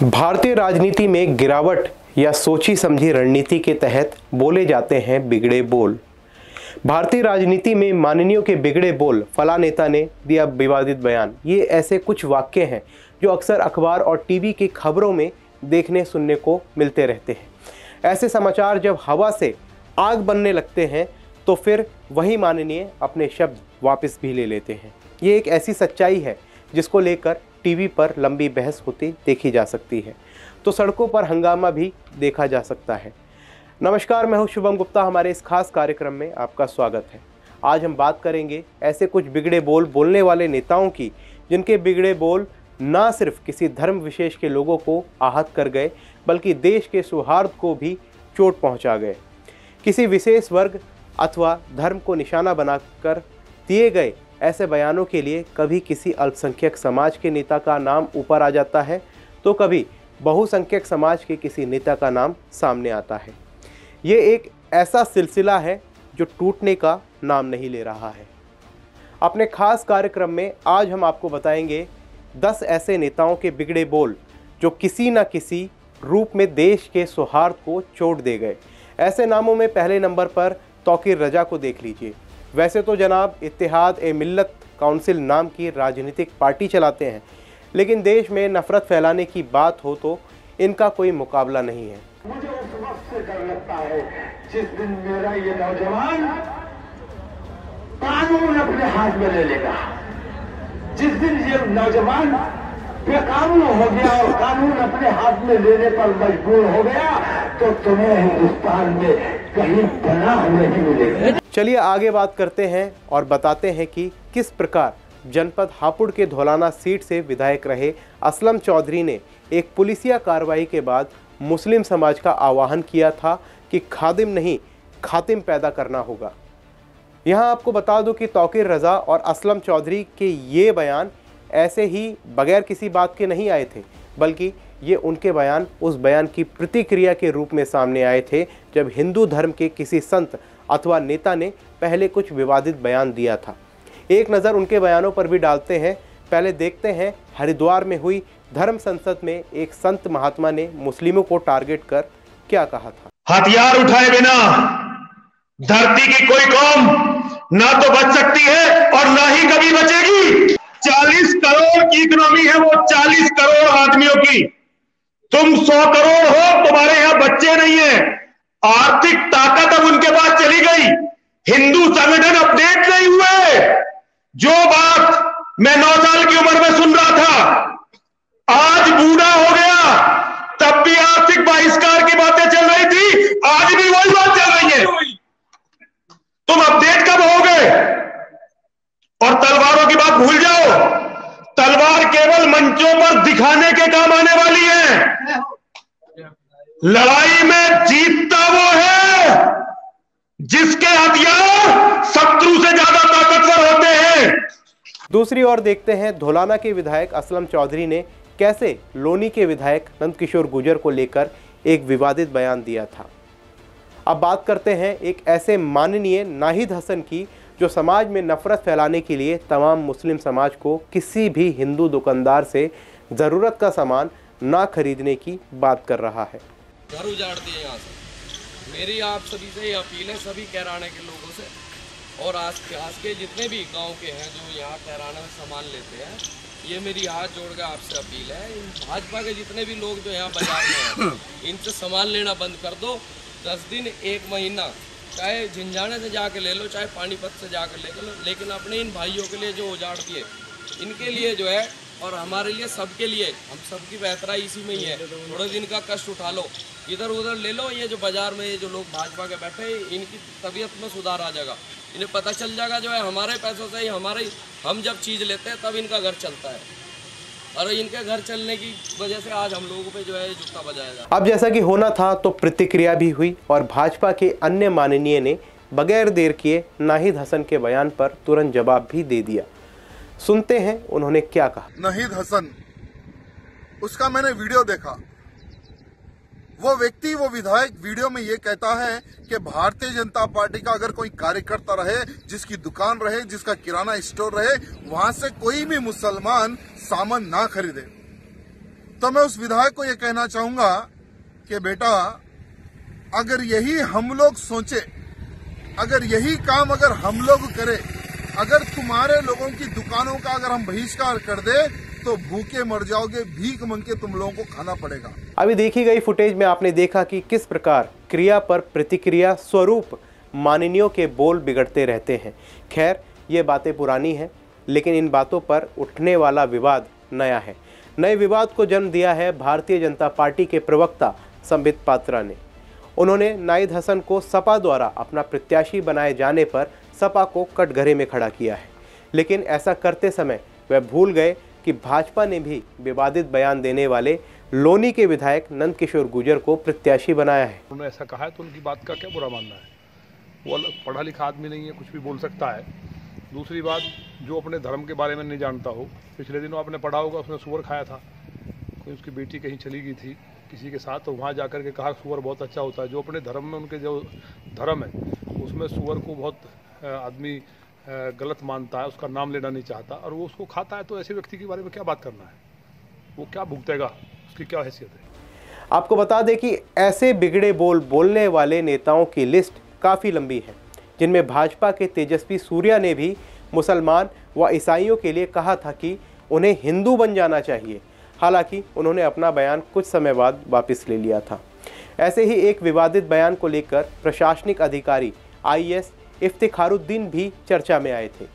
भारतीय राजनीति में गिरावट या सोची समझी रणनीति के तहत बोले जाते हैं बिगड़े बोल। भारतीय राजनीति में माननीयों के बिगड़े बोल, फला नेता ने दिया विवादित बयान, ये ऐसे कुछ वाक्य हैं जो अक्सर अखबार और टीवी की खबरों में देखने सुनने को मिलते रहते हैं। ऐसे समाचार जब हवा से आग बनने लगते हैं तो फिर वही माननीय अपने शब्द वापस भी ले लेते हैं। ये एक ऐसी सच्चाई है जिसको लेकर टीवी पर लंबी बहस होती देखी जा सकती है, तो सड़कों पर हंगामा भी देखा जा सकता है। नमस्कार, मैं हूं शुभम गुप्ता। हमारे इस खास कार्यक्रम में आपका स्वागत है। आज हम बात करेंगे ऐसे कुछ बिगड़े बोल बोलने वाले नेताओं की, जिनके बिगड़े बोल ना सिर्फ किसी धर्म विशेष के लोगों को आहत कर गए, बल्कि देश के सौहार्द को भी चोट पहुंचा गए। किसी विशेष वर्ग अथवा धर्म को निशाना बनाकर दिए गए ऐसे बयानों के लिए कभी किसी अल्पसंख्यक समाज के नेता का नाम ऊपर आ जाता है, तो कभी बहुसंख्यक समाज के किसी नेता का नाम सामने आता है। ये एक ऐसा सिलसिला है जो टूटने का नाम नहीं ले रहा है। अपने खास कार्यक्रम में आज हम आपको बताएंगे 10 ऐसे नेताओं के बिगड़े बोल जो किसी न किसी रूप में देश के सौहार्द को चोट दे गए। ऐसे नामों में पहले नंबर पर तौकीर रजा को देख लीजिए। वैसे तो जनाब इत्तेहाद-ए-मिल्लत काउंसिल नाम की राजनीतिक पार्टी चलाते हैं, लेकिन देश में नफरत फैलाने की बात हो तो इनका कोई मुकाबला नहीं है। मुझे उस वक्त से डर लगता है जिस दिन मेरा ये नौजवान कानून अपने हाथ में ले लेगा। जिस दिन ये नौजवान बेकानून हो गया और कानून अपने हाथ में लेने पर मजबूर हो गया, तो तुम्हें हिंदुस्तान में कहीं पनाह नहीं मिलेगी। चलिए आगे बात करते हैं और बताते हैं कि किस प्रकार जनपद हापुड़ के धौलाना सीट से विधायक रहे असलम चौधरी ने एक पुलिसिया कार्रवाई के बाद मुस्लिम समाज का आह्वान किया था कि खादिम नहीं खातिम पैदा करना होगा। यहाँ आपको बता दूं कि तौकीर रजा और असलम चौधरी के ये बयान ऐसे ही बगैर किसी बात के नहीं आए थे, बल्कि ये उनके बयान उस बयान की प्रतिक्रिया के रूप में सामने आए थे जब हिंदू धर्म के किसी संत अथवा नेता ने पहले कुछ विवादित बयान दिया था। एक नज़र उनके बयानों पर भी डालते हैं। पहले देखते हैं हरिद्वार में हुई धर्म संसद में एक संत महात्मा ने मुस्लिमों को टारगेट कर क्या कहा था। हथियार उठाए बिना धरती की कोई कौम ना तो बच सकती है और ना ही कभी बचेगी। 40 करोड़ की इकोनॉमी है, वो 40 करोड़ आदमियों की। तुम 100 करोड़ हो, तुम्हारे यहां बच्चे नहीं है। आर्थिक ताकत अब उनके पास चली गई। हिंदू संगठन अपडेट नहीं हुए। जो बात मैं 9 साल की उम्र में सुन रहा था, आज बूढ़ा हो गया, तब भी आर्थिक बहिष्कार की बातें चल रही थी, आज भी वही बात चल रही है। तुम अपडेट कब होगे? और तलवारों की बात भूल जाओ। तलवार केवल मंचों पर दिखाने के काम आने वाली है। लड़ाई में जीतता वो है जिसके हथियार शत्रु से ज्यादा ताकतवर होते हैं। दूसरी ओर देखते हैं धौलाना के विधायक असलम चौधरी ने कैसे लोनी के विधायक नंदकिशोर गुर्जर को लेकर एक विवादित बयान दिया था। अब बात करते हैं एक ऐसे माननीय नाहिद हसन की, जो समाज में नफरत फैलाने के लिए तमाम मुस्लिम समाज को किसी भी हिंदू दुकानदार से ज़रूरत का सामान ना खरीदने की बात कर रहा है। घर उजाड़ दिए यहाँ से। मेरी आप सभी से अपील है, सभी कैराने के लोगों से और आस के जितने भी गांव के हैं जो यहाँ कैराना में सामान लेते हैं, ये मेरी हाथ जोड़ के आपसे अपील है। इन भाजपा के जितने भी लोग जो यहाँ बाजार में हैं, इनसे सामान लेना बंद कर दो। 10 दिन 1 महीना चाहे झिंझाने से जाके ले लो, चाहे पानीपत से जाकर ले लो, लेकिन अपने इन भाइयों के लिए जो उजाड़ दिए, इनके लिए जो है और हमारे लिए, सबके लिए, हम सबकी बेहतराई इसी में ही है। थोड़े दिन का कष्ट उठा लो, इधर उधर ले लो। ये जो बाजार में ये जो लोग भाजपा के बैठे हैं, इनकी तबीयत में सुधार आ जाएगा। इन्हें पता चल जाएगा जो है हमारे पैसों से ही हम जब चीज़ लेते हैं तब इनका घर चलता है, और इनके घर चलने की वजह से आज हम लोगों पे जो है जूता बजाएगा। अब जैसा कि होना था तो प्रतिक्रिया भी हुई और भाजपा के अन्य माननीय ने बगैर देर किए नाहिद हसन के बयान पर तुरंत जवाब भी दे दिया। सुनते हैं उन्होंने क्या कहा। नाहिद हसन, उसका मैंने वीडियो देखा। वो व्यक्ति, वो विधायक वीडियो में ये कहता है कि भारतीय जनता पार्टी का अगर कोई कार्यकर्ता रहे, जिसकी दुकान रहे, जिसका किराना स्टोर रहे, वहां से कोई भी मुसलमान सामान ना खरीदे। तो मैं उस विधायक को ये कहना चाहूंगा कि बेटा, अगर यही हम लोग सोचे, अगर यही काम अगर हम लोग करें, अगर तुम्हारे लोगों की दुकानों का अगर हम बहिष्कार कर दे तो भूखे मर जाओगे, भीख मांग के तुम लोगों को खाना पड़ेगा। अभी देखी गई फुटेज में आपने देखा कि किस प्रकार क्रिया पर प्रतिक्रिया स्वरूप माननीयों के बोल बिगड़ते रहते हैं। खैर, ये बातें पुरानी हैं, लेकिन इन बातों पर उठने वाला विवाद नया है। नए विवाद को जन्म दिया है भारतीय जनता पार्टी के प्रवक्ता संबित पात्रा ने। उन्होंने नाहिद हसन को सपा द्वारा अपना प्रत्याशी बनाए जाने पर सपा को कटघरे में खड़ा किया है, लेकिन ऐसा करते समय वह भूल गए कि भाजपा ने भी विवादित बयान देने वाले लोनी के विधायक नंद किशोर गुर्जर को प्रत्याशी बनाया है। उन्होंने ऐसा कहा है तो उनकी बात का क्या बुरा मानना है? वो पढ़ा लिखा आदमी नहीं है, कुछ भी बोल सकता है। दूसरी बात, जो अपने धर्म के बारे में नहीं जानता हो, पिछले दिनों आपने पढ़ा होगा उसने सूअर खाया था। कोई उसकी बेटी कहीं चली गई थी किसी के साथ, तो वहाँ जाकर के कहा सूअर बहुत अच्छा होता है। जो अपने धर्म में उनके जो धर्म है उसमें सूअर को बहुत आदमी गलत मानता है, उसका नाम लेना नहीं चाहता और वो उसको खाता है। तो ऐसे व्यक्ति के बारे में क्या बात करना है? वो क्या भुगतेगा, उसकी क्या हैसियत है? आपको बता दें कि ऐसे बिगड़े बोल बोलने वाले नेताओं की लिस्ट काफ़ी लंबी है, जिनमें भाजपा के तेजस्वी सूर्या ने भी मुसलमान व ईसाइयों के लिए कहा था कि उन्हें हिंदू बन जाना चाहिए। हालांकि उन्होंने अपना बयान कुछ समय बाद वापस ले लिया था। ऐसे ही एक विवादित बयान को लेकर प्रशासनिक अधिकारी IAS इफ्तिखारुद्दीन भी चर्चा में आए थे,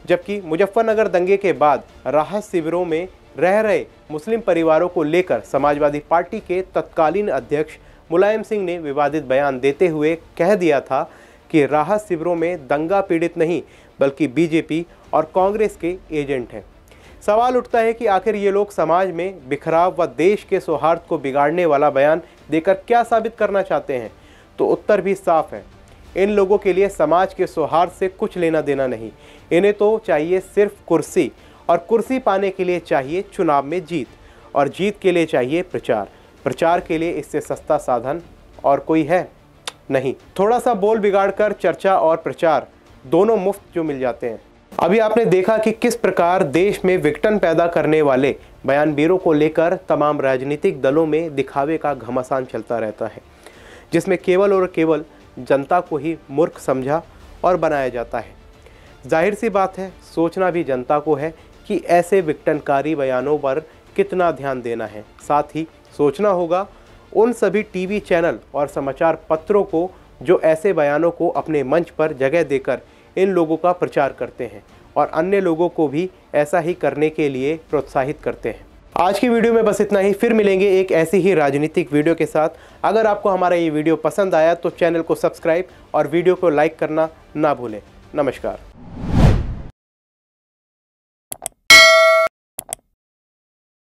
जबकि मुजफ्फरनगर दंगे के बाद राहत शिविरों में रह रहे मुस्लिम परिवारों को लेकर समाजवादी पार्टी के तत्कालीन अध्यक्ष मुलायम सिंह ने विवादित बयान देते हुए कह दिया था कि राहत शिविरों में दंगा पीड़ित नहीं बल्कि बीजेपी और कांग्रेस के एजेंट हैं। सवाल उठता है कि आखिर ये लोग समाज में बिखराव व देश के सौहार्द को बिगाड़ने वाला बयान देकर क्या साबित करना चाहते हैं? तो उत्तर भी साफ है, इन लोगों के लिए समाज के सौहार्द से कुछ लेना देना नहीं। इन्हें तो चाहिए सिर्फ कुर्सी, और कुर्सी पाने के लिए चाहिए चुनाव में जीत, और जीत के लिए चाहिए प्रचार। प्रचार के लिए इससे सस्ता साधन और कोई है नहीं। थोड़ा सा बोल बिगाड़कर चर्चा और प्रचार दोनों मुफ्त जो मिल जाते हैं। अभी आपने देखा कि किस प्रकार देश में विघटन पैदा करने वाले बयानबाजों को लेकर तमाम राजनीतिक दलों में दिखावे का घमासान चलता रहता है, जिसमें केवल और केवल जनता को ही मूर्ख समझा और बनाया जाता है। जाहिर सी बात है, सोचना भी जनता को है कि ऐसे विघटनकारी बयानों पर कितना ध्यान देना है। साथ ही सोचना होगा उन सभी टीवी चैनल और समाचार पत्रों को जो ऐसे बयानों को अपने मंच पर जगह देकर इन लोगों का प्रचार करते हैं और अन्य लोगों को भी ऐसा ही करने के लिए प्रोत्साहित करते हैं। आज की वीडियो में बस इतना ही। फिर मिलेंगे एक ऐसी ही राजनीतिक वीडियो के साथ। अगर आपको हमारा ये वीडियो पसंद आया तो चैनल को सब्सक्राइब और वीडियो को लाइक करना ना भूलें। नमस्कार।